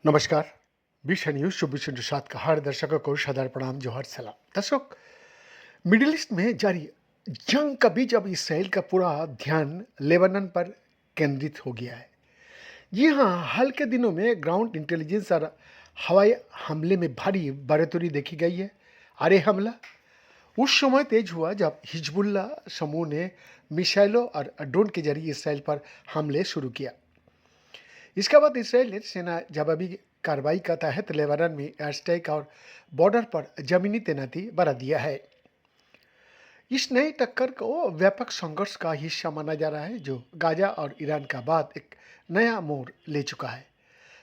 नमस्कार। विश्व न्यूज 24/7 का हर दर्शकों को सादर प्रणाम, जोहर सलाम। दर्शक, मिडिल ईस्ट में जारी जंग का बीच अब इसराइल का पूरा ध्यान लेबनान पर केंद्रित हो गया है। जी हाँ, हाल के दिनों में ग्राउंड इंटेलिजेंस और हवाई हमले में भारी बढ़ोतरी देखी गई है। अरे हमला उस समय तेज हुआ जब हिजबुल्ला समूह ने मिसाइलों और ड्रोन के जरिए इसराइल पर हमले शुरू किया। इसके बाद इसराइल ने सेना जवाबी कार्रवाई का तहत लेबनान में एयर स्ट्राइक और बॉर्डर पर जमीनी तैनाती बढ़ा दिया है। इस नई टक्कर को व्यापक संघर्ष का हिस्सा माना जा रहा है, जो गाजा और ईरान का बाद एक नया मोड़ ले चुका है।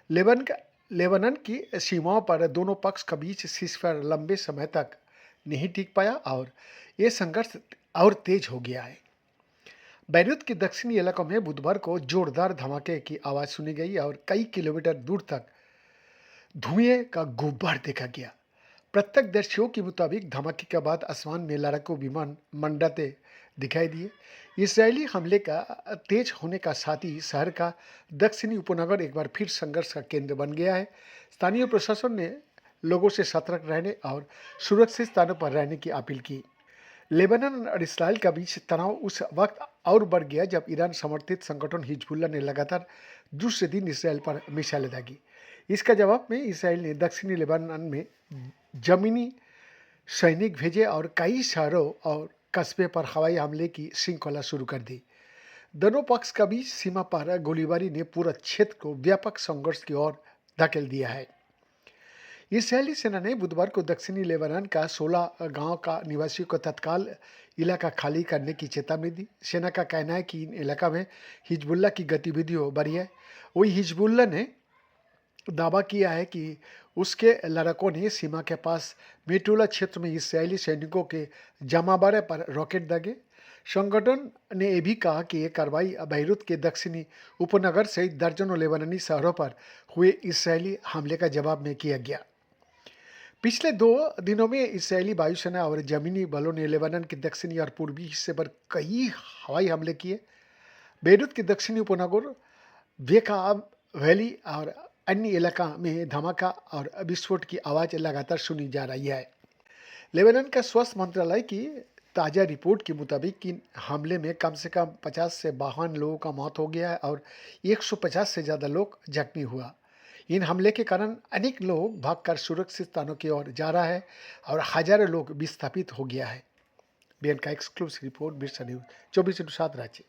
लेबनान की सीमाओं पर दोनों पक्ष के बीच सीजफायर लंबे समय तक नहीं टिक पाया और ये संघर्ष और तेज हो गया है। बैरूत के दक्षिणी इलाकों में बुधवार को जोरदार धमाके की आवाज सुनी गई और कई किलोमीटर दूर तक धुएं का गुब्बार देखा गया। प्रत्यक्षदर्शियों के मुताबिक धमाके के बाद आसमान में लड़ाकू विमान मंडराते दिखाई दिए। इसराइली हमले का तेज होने का साथ ही शहर का दक्षिणी उपनगर एक बार फिर संघर्ष का केंद्र बन गया है। स्थानीय प्रशासन ने लोगों से सतर्क रहने और सुरक्षित स्थानों पर रहने की अपील की। लेबनान और इसराइल का बीच तनाव उस वक्त और बढ़ गया जब ईरान समर्थित संगठन हिजबुल्ला ने लगातार दूसरे दिन इसराइल पर मिसाइलें दागी। इसका जवाब में इसराइल ने दक्षिणी लेबनान में जमीनी सैनिक भेजे और कई शहरों और कस्बे पर हवाई हमले की श्रृंखला शुरू कर दी। दोनों पक्ष के बीच सीमा पर गोलीबारी ने पूरा क्षेत्र को व्यापक संघर्ष की ओर धकेल दिया है। इसराइली सेना ने बुधवार को दक्षिणी लेबनान का 16 गांव का निवासियों को तत्काल इलाका खाली करने की चेतावनी दी। सेना का कहना है कि इन इलाका में हिजबुल्ला की गतिविधियां बढ़ी है। वही हिजबुल्ला ने दावा किया है कि उसके लड़ाकों ने सीमा के पास मेटुला क्षेत्र में इसराइली सैनिकों के जमावड़े पर रॉकेट दागे। संगठन ने यह भी कहा कि यह कार्रवाई बैरूत के दक्षिणी उपनगर सहित दर्जनों लेबनानी शहरों पर हुए इसराइली हमले का जवाब में किया गया। पिछले 2 दिनों में इसराइली वायुसेना और जमीनी बलों ने लेबनान के दक्षिणी और पूर्वी हिस्से पर कई हवाई हमले किए। बेरूत के दक्षिणी उपनगर बेका वैली और अन्य इलाका में धमाका और विस्फोट की आवाज़ लगातार सुनी जा रही है। लेबनान का स्वास्थ्य मंत्रालय की ताज़ा रिपोर्ट के मुताबिक इन हमले में कम से कम 50 से 52 लोगों का मौत हो गया है और 150 से ज़्यादा लोग जख्मी हुआ। इन हमले के कारण अनेक लोग भागकर सुरक्षित स्थानों की ओर जा रहा है और हजारों लोग विस्थापित हो गया है। बीएन का exclusive report, Birsa news 24/7 Ranchi.